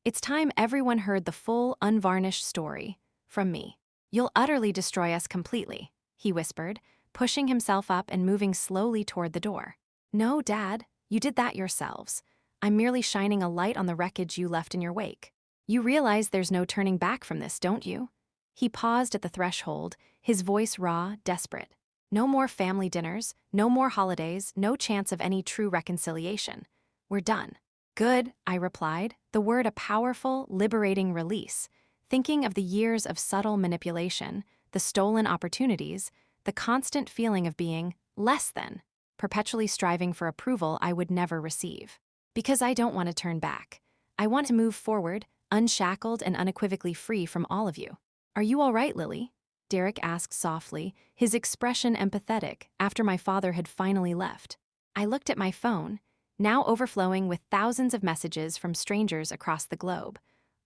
It's time everyone heard the full, unvarnished story. From me. You'll utterly destroy us completely, he whispered, pushing himself up and moving slowly toward the door. No, Dad, you did that yourselves. I'm merely shining a light on the wreckage you left in your wake. You realize there's no turning back from this, don't you? He paused at the threshold, his voice raw, desperate. No more family dinners, no more holidays, no chance of any true reconciliation. We're done. Good, I replied, the word a powerful, liberating release, thinking of the years of subtle manipulation, the stolen opportunities, the constant feeling of being less than, perpetually striving for approval I would never receive. Because I don't want to turn back. I want to move forward, unshackled and unequivocally free from all of you. Are you all right, Lily? Derek asked softly, his expression empathetic, after my father had finally left. I looked at my phone, now overflowing with thousands of messages from strangers across the globe,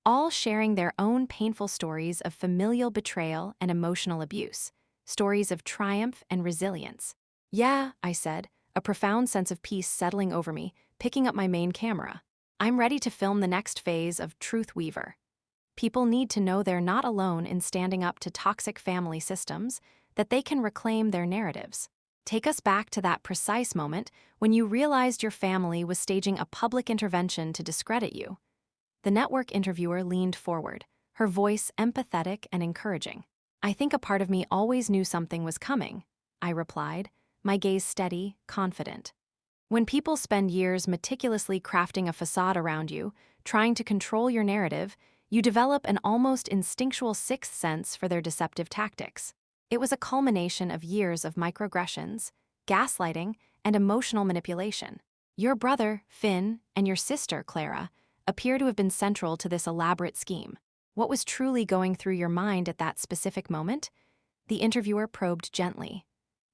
all sharing their own painful stories of familial betrayal and emotional abuse, stories of triumph and resilience. Yeah, I said, a profound sense of peace settling over me, picking up my main camera. I'm ready to film the next phase of Truth Weaver. People need to know they're not alone in standing up to toxic family systems, that they can reclaim their narratives. Take us back to that precise moment when you realized your family was staging a public intervention to discredit you. The network interviewer leaned forward, her voice empathetic and encouraging. I think a part of me always knew something was coming, I replied, my gaze steady, confident. When people spend years meticulously crafting a facade around you, trying to control your narrative, you develop an almost instinctual sixth sense for their deceptive tactics. It was a culmination of years of microaggressions, gaslighting, and emotional manipulation. Your brother, Finn, and your sister, Clara, appear to have been central to this elaborate scheme. What was truly going through your mind at that specific moment? The interviewer probed gently.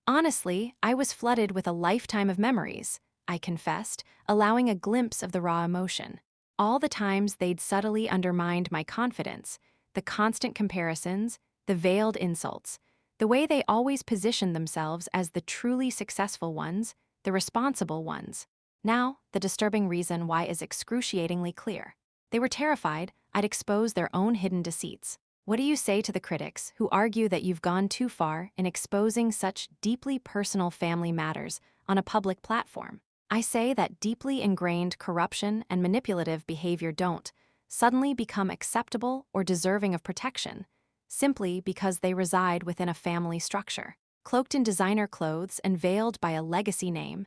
Honestly, I was flooded with a lifetime of memories, I confessed, allowing a glimpse of the raw emotion. All the times they'd subtly undermined my confidence, the constant comparisons, the veiled insults, the way they always positioned themselves as the truly successful ones, the responsible ones. Now, the disturbing reason why is excruciatingly clear. They were terrified I'd expose their own hidden deceits. What do you say to the critics who argue that you've gone too far in exposing such deeply personal family matters on a public platform? I say that deeply ingrained corruption and manipulative behavior don't suddenly become acceptable or deserving of protection, simply because they reside within a family structure. Cloaked in designer clothes and veiled by a legacy name,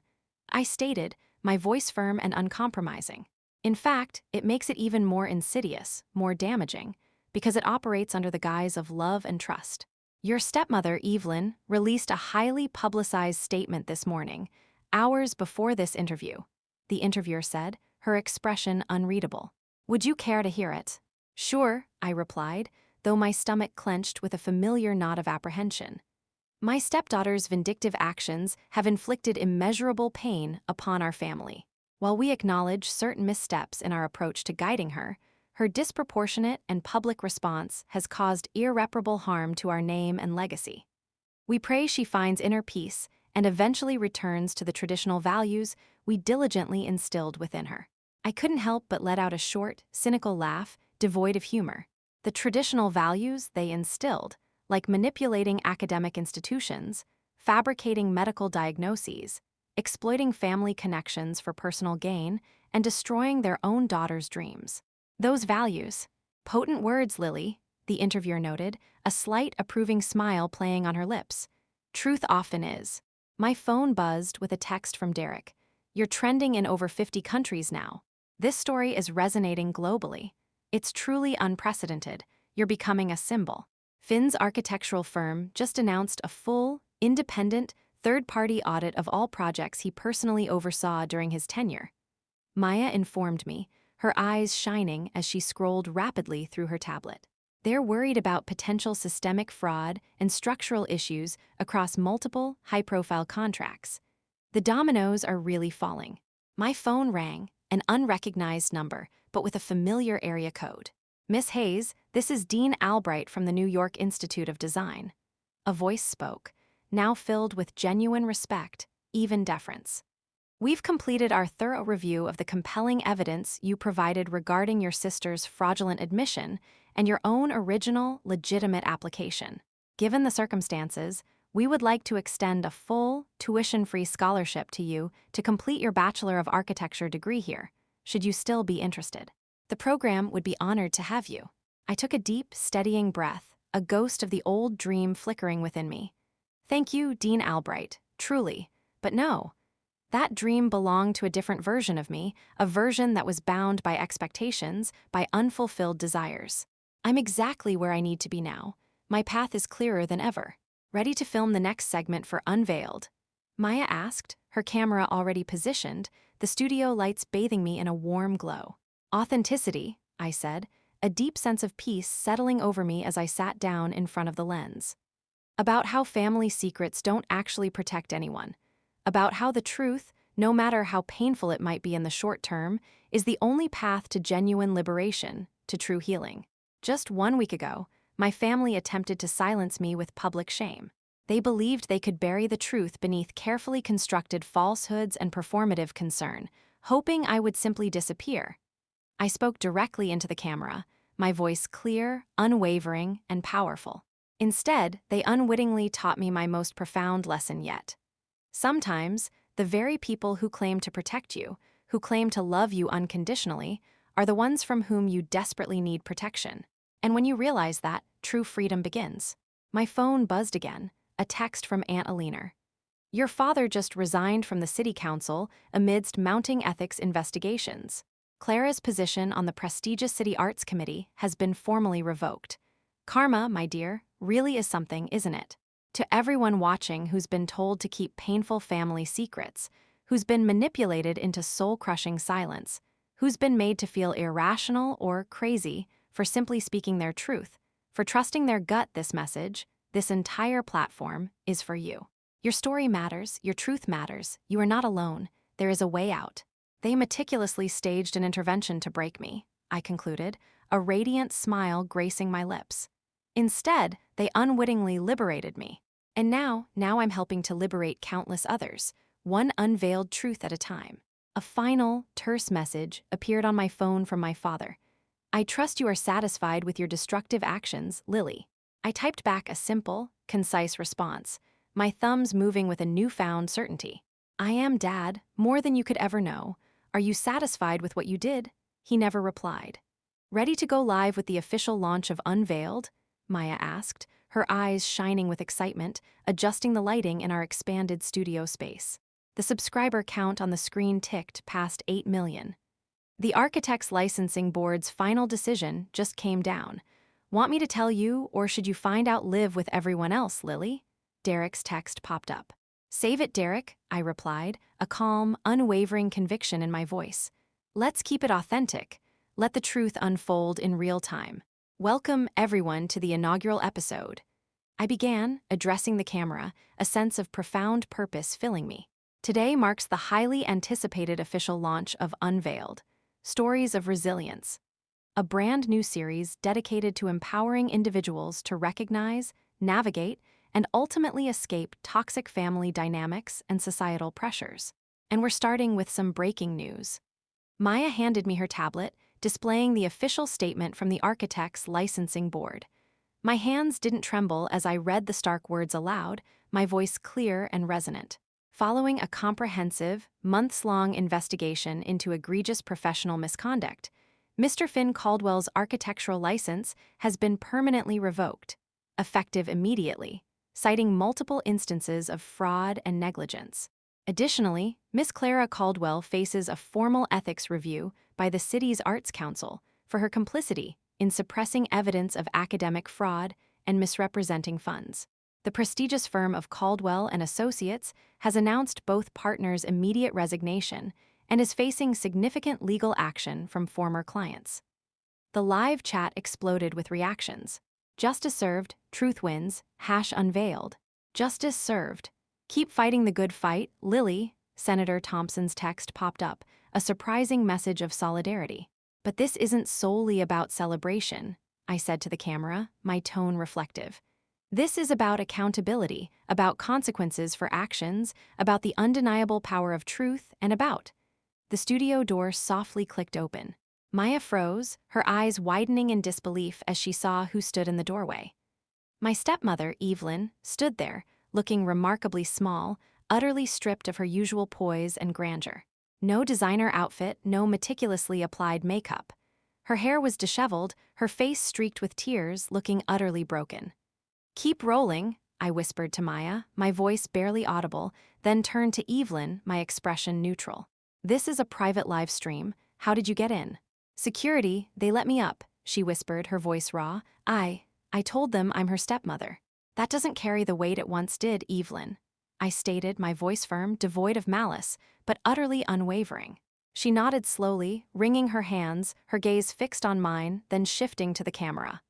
I stated, my voice firm and uncompromising. In fact, it makes it even more insidious, more damaging, because it operates under the guise of love and trust. Your stepmother, Evelyn, released a highly publicized statement this morning, hours before this interview, the interviewer said, her expression unreadable. Would you care to hear it? Sure, I replied, though my stomach clenched with a familiar knot of apprehension. My stepdaughter's vindictive actions have inflicted immeasurable pain upon our family. While we acknowledge certain missteps in our approach to guiding her, her disproportionate and public response has caused irreparable harm to our name and legacy. We pray she finds inner peace and eventually returns to the traditional values we diligently instilled within her. I couldn't help but let out a short, cynical laugh, devoid of humor. The traditional values they instilled, like manipulating academic institutions, fabricating medical diagnoses, exploiting family connections for personal gain, and destroying their own daughters' dreams. Those values. Potent words, Lily, the interviewer noted, a slight approving smile playing on her lips. Truth often is. My phone buzzed with a text from Derek. You're trending in over 50 countries now. This story is resonating globally. It's truly unprecedented. You're becoming a symbol. Finn's architectural firm just announced a full, independent, third-party audit of all projects he personally oversaw during his tenure. Maya informed me, her eyes shining as she scrolled rapidly through her tablet. They're worried about potential systemic fraud and structural issues across multiple, high-profile contracts. The dominoes are really falling. My phone rang, an unrecognized number, but with a familiar area code. Miss Hayes, this is Dean Albright from the New York Institute of Design. A voice spoke, now filled with genuine respect, even deference. We've completed our thorough review of the compelling evidence you provided regarding your sister's fraudulent admission and your own original, legitimate application. Given the circumstances, we would like to extend a full, tuition-free scholarship to you to complete your Bachelor of Architecture degree here, should you still be interested. The program would be honored to have you. I took a deep, steadying breath, a ghost of the old dream flickering within me. Thank you, Dean Albright, truly. But no. That dream belonged to a different version of me, a version that was bound by expectations, by unfulfilled desires. I'm exactly where I need to be now. My path is clearer than ever. Ready to film the next segment for Unveiled? Maya asked, her camera already positioned, the studio lights bathing me in a warm glow. Authenticity, I said, a deep sense of peace settling over me as I sat down in front of the lens. About how family secrets don't actually protect anyone. About how the truth, no matter how painful it might be in the short term, is the only path to genuine liberation, to true healing. Just 1 week ago, my family attempted to silence me with public shame. They believed they could bury the truth beneath carefully constructed falsehoods and performative concern, hoping I would simply disappear. I spoke directly into the camera, my voice clear, unwavering, and powerful. Instead, they unwittingly taught me my most profound lesson yet. Sometimes, the very people who claim to protect you, who claim to love you unconditionally, are the ones from whom you desperately need protection. And when you realize that, true freedom begins. My phone buzzed again, a text from Aunt Alina. Your father just resigned from the city council amidst mounting ethics investigations. Clara's position on the prestigious City Arts Committee has been formally revoked. Karma, my dear, really is something, isn't it? To everyone watching who's been told to keep painful family secrets, who's been manipulated into soul-crushing silence, who's been made to feel irrational or crazy for simply speaking their truth, for trusting their gut, this message, this entire platform, is for you. Your story matters, your truth matters, you are not alone, there is a way out. They meticulously staged an intervention to break me, I concluded, a radiant smile gracing my lips. Instead, they unwittingly liberated me. And now I'm helping to liberate countless others, one unveiled truth at a time. A final, terse message appeared on my phone from my father. I trust you are satisfied with your destructive actions, Lily. I typed back a simple, concise response, my thumbs moving with a newfound certainty. I am, Dad, more than you could ever know. Are you satisfied with what you did? He never replied. Ready to go live with the official launch of Unveiled? Maya asked, her eyes shining with excitement, adjusting the lighting in our expanded studio space. The subscriber count on the screen ticked past 8 million. The Architects Licensing Board's final decision just came down. Want me to tell you, or should you find out live with everyone else, Lily? Derek's text popped up. Save it, Derek, I replied, a calm, unwavering conviction in my voice. Let's keep it authentic. Let the truth unfold in real time. Welcome, everyone, to the inaugural episode. I began, addressing the camera, a sense of profound purpose filling me. Today marks the highly anticipated official launch of Unveiled, Stories of Resilience, a brand new series dedicated to empowering individuals to recognize, navigate, and ultimately escape toxic family dynamics and societal pressures. And we're starting with some breaking news. Maya handed me her tablet, displaying the official statement from the Architects Licensing Board. My hands didn't tremble as I read the stark words aloud, my voice clear and resonant. Following a comprehensive, months-long investigation into egregious professional misconduct, Mr. Finn Caldwell's architectural license has been permanently revoked, effective immediately, citing multiple instances of fraud and negligence. Additionally, Miss Clara Caldwell faces a formal ethics review by the city's Arts Council for her complicity in suppressing evidence of academic fraud and misrepresenting funds. The prestigious firm of Caldwell and Associates has announced both partners' immediate resignation and is facing significant legal action from former clients. The live chat exploded with reactions. Justice served, truth wins, #unveiled. Justice served. Keep fighting the good fight, Lily, Senator Thompson's text popped up, a surprising message of solidarity. But this isn't solely about celebration, I said to the camera, my tone reflective. This is about accountability, about consequences for actions, about the undeniable power of truth, and about. The studio door softly clicked open. Maya froze, her eyes widening in disbelief as she saw who stood in the doorway. My stepmother, Evelyn, stood there, looking remarkably small, utterly stripped of her usual poise and grandeur. No designer outfit, no meticulously applied makeup. Her hair was disheveled, her face streaked with tears, looking utterly broken. "Keep rolling," I whispered to Maya, my voice barely audible, then turned to Evelyn, my expression neutral. "This is a private live stream. How did you get in?" "Security, they let me up," she whispered, her voice raw. I told them I'm her stepmother." "That doesn't carry the weight it once did, Evelyn," I stated, my voice firm, devoid of malice, but utterly unwavering. She nodded slowly, wringing her hands, her gaze fixed on mine, then shifting to the camera.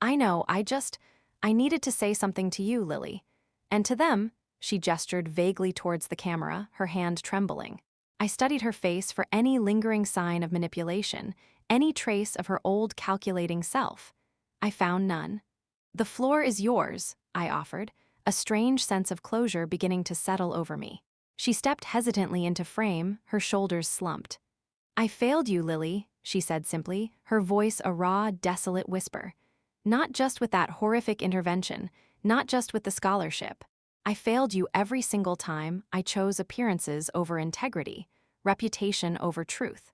"I know, I needed to say something to you, Lily. And to them," she gestured vaguely towards the camera, her hand trembling. I studied her face for any lingering sign of manipulation, any trace of her old calculating self. I found none. "The floor is yours," I offered, a strange sense of closure beginning to settle over me. She stepped hesitantly into frame, her shoulders slumped. "I failed you, Lily," she said simply, her voice a raw, desolate whisper. "Not just with that horrific intervention, not just with the scholarship. I failed you every single time I chose appearances over integrity, reputation over truth.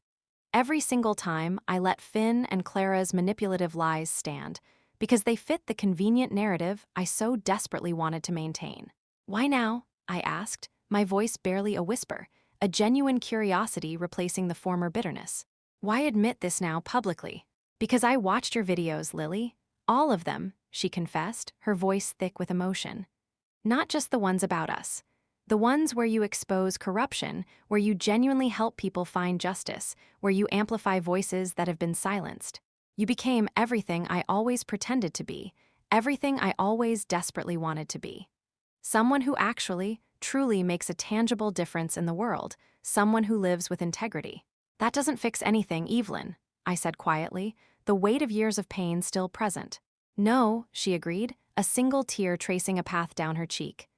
Every single time I let Finn and Clara's manipulative lies stand, because they fit the convenient narrative I so desperately wanted to maintain." "Why now?" I asked, my voice barely a whisper, a genuine curiosity replacing the former bitterness. "Why admit this now publicly?" "Because I watched your videos, Lily. All of them," she confessed, her voice thick with emotion. "Not just the ones about us. The ones where you expose corruption, where you genuinely help people find justice, where you amplify voices that have been silenced. You became everything I always pretended to be, everything I always desperately wanted to be. Someone who actually, truly makes a tangible difference in the world, someone who lives with integrity." "That doesn't fix anything, Evelyn," I said quietly, the weight of years of pain still present. "No," she agreed, a single tear tracing a path down her cheek.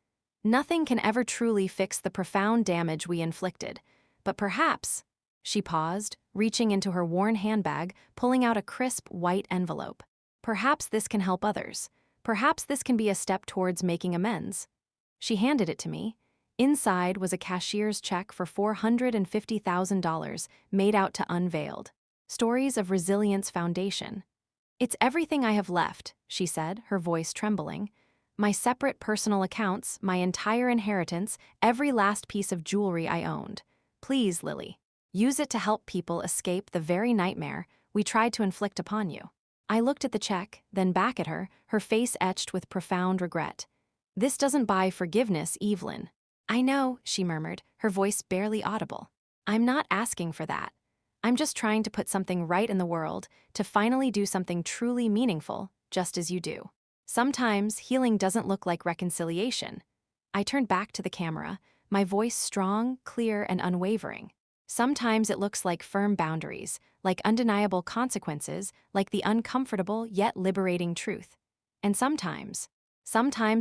"Nothing can ever truly fix the profound damage we inflicted. But perhaps," she paused, reaching into her worn handbag, pulling out a crisp, white envelope. "Perhaps this can help others. Perhaps this can be a step towards making amends." She handed it to me. Inside was a cashier's check for $450,000 made out to Unveiled. Stories of Resilience Foundation. "It's everything I have left," she said, her voice trembling. "My separate personal accounts, my entire inheritance, every last piece of jewelry I owned. Please, Lily, use it to help people escape the very nightmare we tried to inflict upon you." I looked at the check, then back at her, her face etched with profound regret. "This doesn't buy forgiveness, Evelyn." "I know," she murmured, her voice barely audible. "I'm not asking for that. I'm just trying to put something right in the world, to finally do something truly meaningful, just as you do. Sometimes healing doesn't look like reconciliation." I turned back to the camera, my voice strong, clear, and unwavering. "Sometimes it looks like firm boundaries, like undeniable consequences, like the uncomfortable yet liberating truth. And sometimes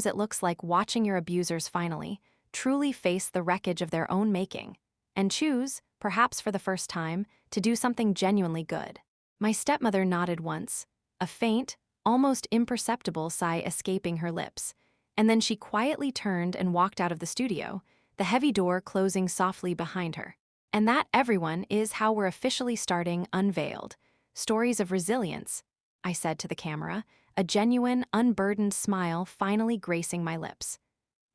it looks like watching your abusers finally, truly face the wreckage of their own making, and choose, perhaps for the first time, to do something genuinely good." My stepmother nodded once, a faint, almost imperceptible sigh escaping her lips, and then she quietly turned and walked out of the studio, the heavy door closing softly behind her. And that, everyone, is how we're officially starting Unveiled, stories of resilience, I said to the camera, a genuine, unburdened smile finally gracing my lips.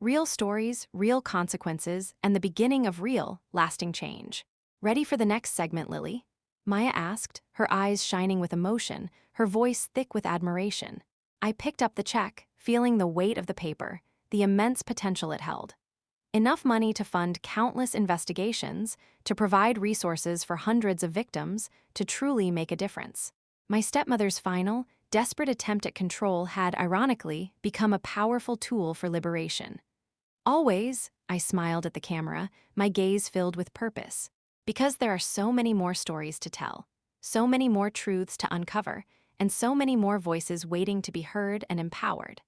Real stories, real consequences, and the beginning of real, lasting change. Ready for the next segment, Lily? Maya asked, her eyes shining with emotion, her voice thick with admiration. I picked up the check, feeling the weight of the paper, the immense potential it held. Enough money to fund countless investigations, to provide resources for hundreds of victims, to truly make a difference. My stepmother's final, desperate attempt at control had, ironically, become a powerful tool for liberation. Always, I smiled at the camera, my gaze filled with purpose. Because there are so many more stories to tell, so many more truths to uncover, and so many more voices waiting to be heard and empowered.